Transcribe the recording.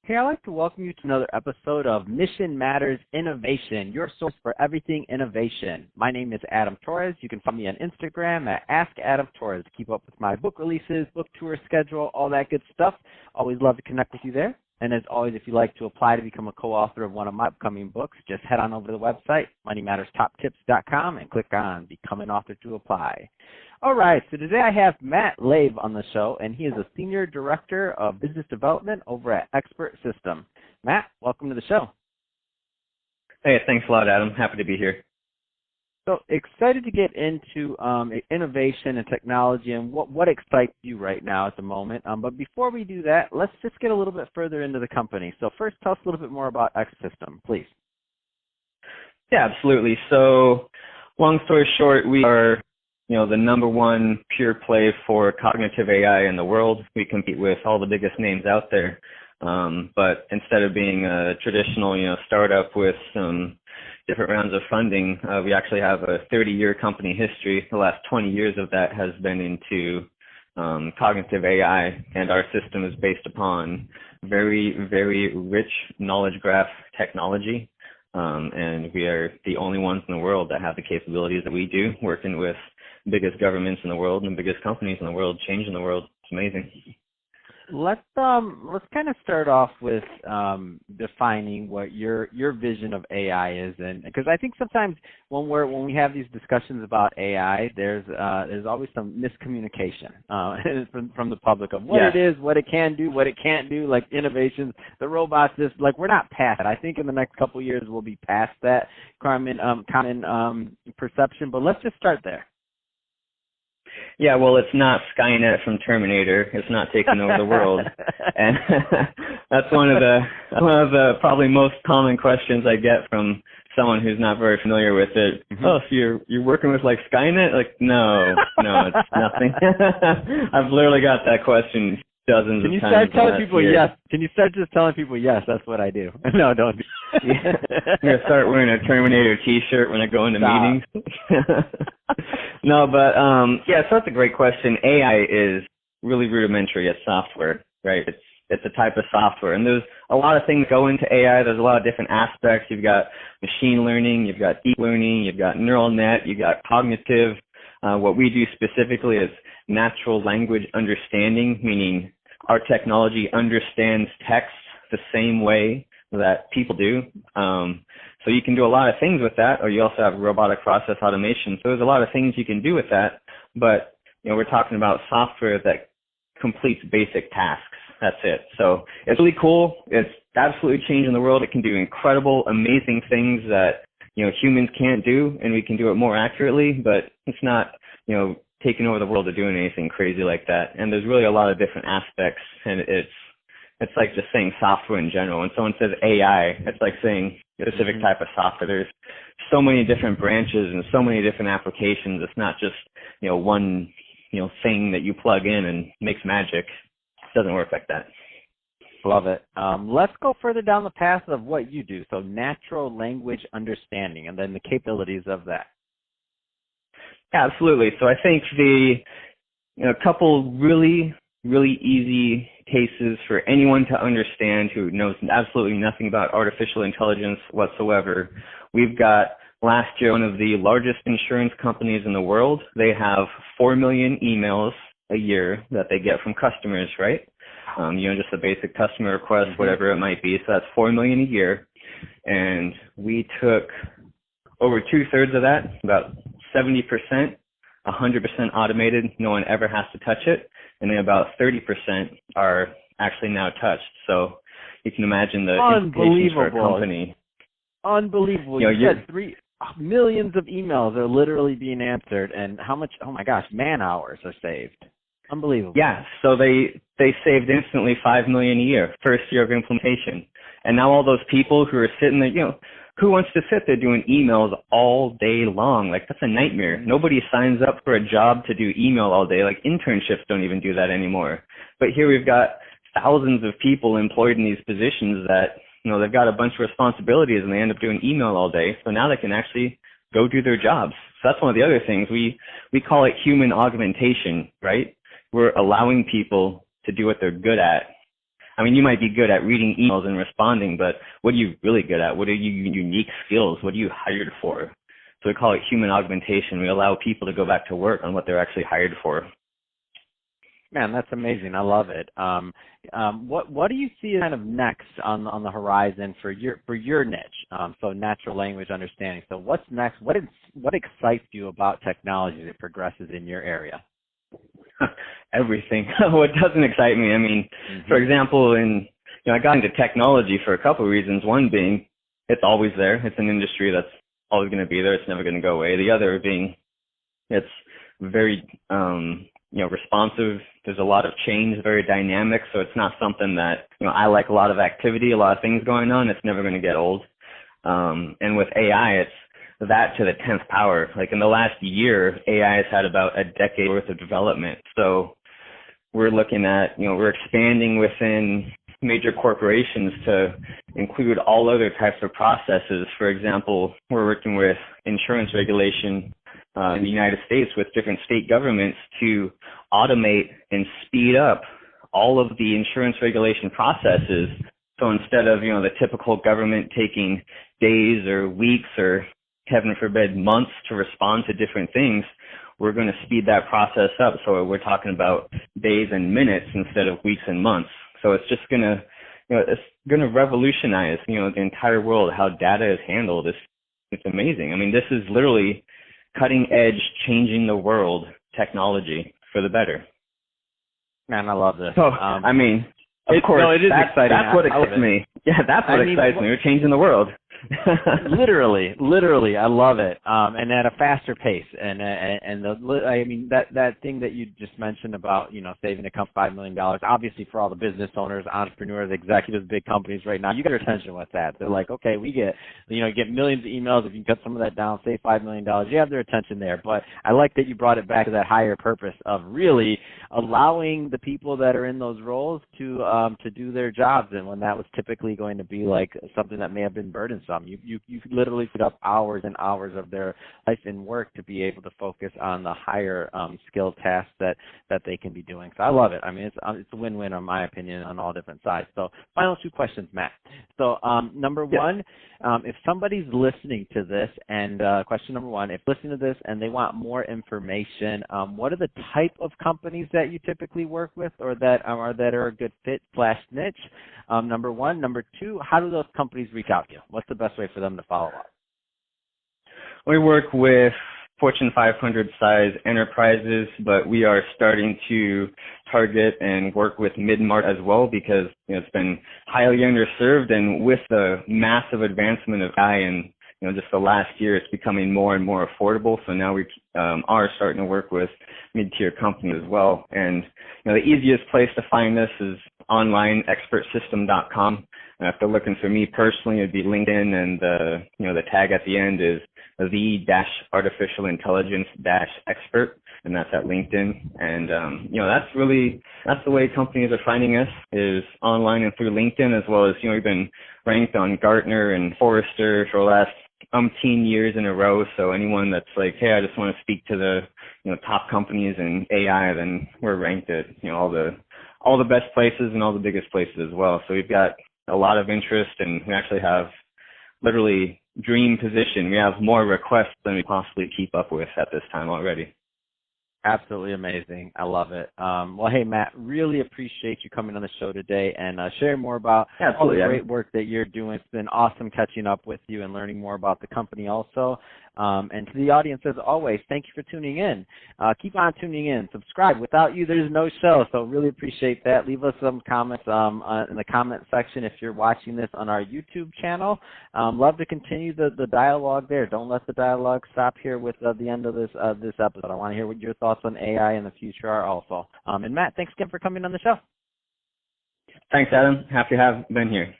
Hey, I'd like to welcome you to another episode of Mission Matters Innovation, your source for everything innovation. My name is Adam Torres. You can find me on Instagram at AskAdamTorres to keep up with my book releases, book tour schedule, all that good stuff. Always love to connect with you there. And as always, if you'd like to apply to become a co-author of one of my upcoming books, just head on over to the website, moneymatterstoptips.com, and click on Become an Author to apply. All right, so today I have Matt Leiv on the show, and he is a Senior Director of Business Development over at Expert System. Matt, welcome to the show. Hey, thanks a lot, Adam. Happy to be here. So excited to get into innovation and technology and what excites you right now at the moment. But before we do that, let's just get a little bit further into the company. So first, tell us a little bit more about X System, please. Yeah, absolutely. So long story short, we are the number one pure play for cognitive AI in the world. We compete with all the biggest names out there. But instead of being a traditional, startup with some different rounds of funding, we actually have a 30-year company history. The last 20 years of that has been into cognitive AI, and our system is based upon very, very rich knowledge graph technology. And we are the only ones in the world that have the capabilities that we do, working with the biggest governments in the world and the biggest companies in the world, changing the world. It's amazing. Let's kind of start off with defining what your vision of AI is, and because I think sometimes when we have these discussions about AI, there's always some miscommunication from the public of what it is, what it can do, what it can't do, like innovations, the robots. We're not past it. I think in the next couple of years we'll be past that common perception. But let's just start there. Yeah, well, it's not Skynet from Terminator. It's not taking over the world, and that's one of the probably most common questions I get from someone who's not very familiar with it. Mm-hmm. Oh, so you're working with like Skynet? Like, no, it's nothing. I've literally got that question dozens of times. Can you start telling people yes? Can you start just telling people yes? That's what I do. No, don't. Yeah. I'm gonna start wearing a Terminator T-shirt when I go into meetings. No, but so that's a great question. AI is really rudimentary as software, right? It's a type of software, and there's a lot of things go into AI. There's a lot of different aspects. You've got machine learning, you've got deep learning, you've got neural net, you've got cognitive. What we do specifically is natural language understanding, meaning our technology understands text the same way that people do. So you can do a lot of things with that, or you also have robotic process automation. So there's a lot of things you can do with that, but we're talking about software that completes basic tasks. That's it. So it's really cool. It's absolutely changing the world. It can do incredible, amazing things that humans can't do, and we can do it more accurately, but it's not taking over the world or doing anything crazy like that. And there's really a lot of different aspects, and it's like just saying software in general. When someone says AI, it's like saying a specific type of software. There's so many different branches and so many different applications. It's not just one thing that you plug in and makes magic. It doesn't work like that. Love it. Let's go further down the path of what you do. So natural language understanding, and then the capabilities of that. Yeah, absolutely. So I think a couple really, really easy cases for anyone to understand who knows absolutely nothing about artificial intelligence whatsoever. We've got last year one of the largest insurance companies in the world. They have 4 million emails a year that they get from customers, right? Just a basic customer request, whatever it might be. So that's 4 million a year. And we took over 2/3 of that, about 70%, 100% automated. No one ever has to touch it. And then about 30% are actually now touched. So you can imagine the implications for a company. Unbelievable. You said millions of emails are literally being answered, and how much, oh my gosh, man hours are saved. Unbelievable. Yeah, so they saved instantly 5 million a year, first year of implementation. And now all those people who are sitting there, who wants to sit there doing emails all day long? Like, that's a nightmare. Nobody signs up for a job to do email all day. Like, internships don't even do that anymore. But here we've got thousands of people employed in these positions that, they've got a bunch of responsibilities and they end up doing email all day. So now they can actually go do their jobs. So that's one of the other things. We call it human augmentation, right? We're allowing people to do what they're good at I mean, you might be good at reading emails and responding, but what are you really good at? What are your unique skills? What are you hired for? So we call it human augmentation. We allow people to go back to work on what they're actually hired for. Man, that's amazing. I love it. What do you see kind of next on the horizon for your niche? So natural language understanding. So what's next? What excites you about technology that progresses in your area? Everything. What doesn't excite me? I mean, for example, I got into technology for a couple of reasons. One being it's always there. It's an industry that's always going to be there. It's never going to go away. The other being it's very responsive. There's a lot of change, very dynamic. So it's not something that I like. A lot of activity, a lot of things going on. It's never going to get old. And with AI, it's that to the 10th power. Like in the last year, AI has had about a decade worth of development. So we're looking at, we're expanding within major corporations to include all other types of processes. For example, we're working with insurance regulation in the United States with different state governments to automate and speed up all of the insurance regulation processes. So instead of, the typical government taking days or weeks or heaven forbid months to respond to different things, we're going to speed that process up. So we're talking about days and minutes instead of weeks and months. So it's just going to, it's going to revolutionize, the entire world, how data is handled. It's amazing. I mean, this is literally cutting edge, changing the world technology for the better. Man, I love this. So, I mean, of course, it is exciting. That's what excites me. Yeah, that's what excites me. We're changing the world. literally, I love it, and at a faster pace. And that thing that you just mentioned about saving a company $5 million. Obviously, for all the business owners, entrepreneurs, executives, big companies right now, you get their attention with that. They're like, okay, we get get millions of emails. If you can cut some of that down, save $5 million, you have their attention there. But I like that you brought it back to that higher purpose of really allowing the people that are in those roles to do their jobs, and when that was typically going to be like something that may have been burdensome. You literally put up hours and hours of their life and work to be able to focus on the higher skilled tasks that they can be doing. So I love it. I mean, it's a win-win, in my opinion, on all different sides. So final two questions, Matt. So number one, if somebody's listening to this, and question number one, if listening to this and they want more information, what are the type of companies that you typically work with, or that are a good fit / niche? Number one. Number two, how do those companies reach out to you? What's the best way for them to follow up? We work with Fortune 500 size enterprises, but we are starting to target and work with mid-market as well, because it's been highly underserved, and with the massive advancement of AI and just the last year, it's becoming more and more affordable. So now we are starting to work with mid-tier companies as well. And the easiest place to find this is onlineexpertsystem.com. And if they're looking for me personally, it'd be LinkedIn, and the tag at the end is the-artificial intelligence-expert, and that's at LinkedIn. And that's the way companies are finding us, is online and through LinkedIn, as well as we've been ranked on Gartner and Forrester for the last umpteen years in a row. So anyone that's like, hey, I just want to speak to the top companies in AI, then we're ranked at all the best places and all the biggest places as well. So we've got a lot of interest, and we actually have literally dream position. We have more requests than we possibly keep up with at this time already. Absolutely amazing. I love it. Well, hey, Matt, really appreciate you coming on the show today and sharing more about all the great work that you're doing. It's been awesome catching up with you and learning more about the company also. And to the audience, as always, thank you for tuning in. Keep on tuning in. Subscribe. Without you, there's no show. So really appreciate that. Leave us some comments in the comment section if you're watching this on our YouTube channel. Love to continue the dialogue there. Don't let the dialogue stop here with the end of this episode. I want to hear what your thoughts on AI in the future are also. And Matt, thanks again for coming on the show. Thanks, Adam. Happy to have been here.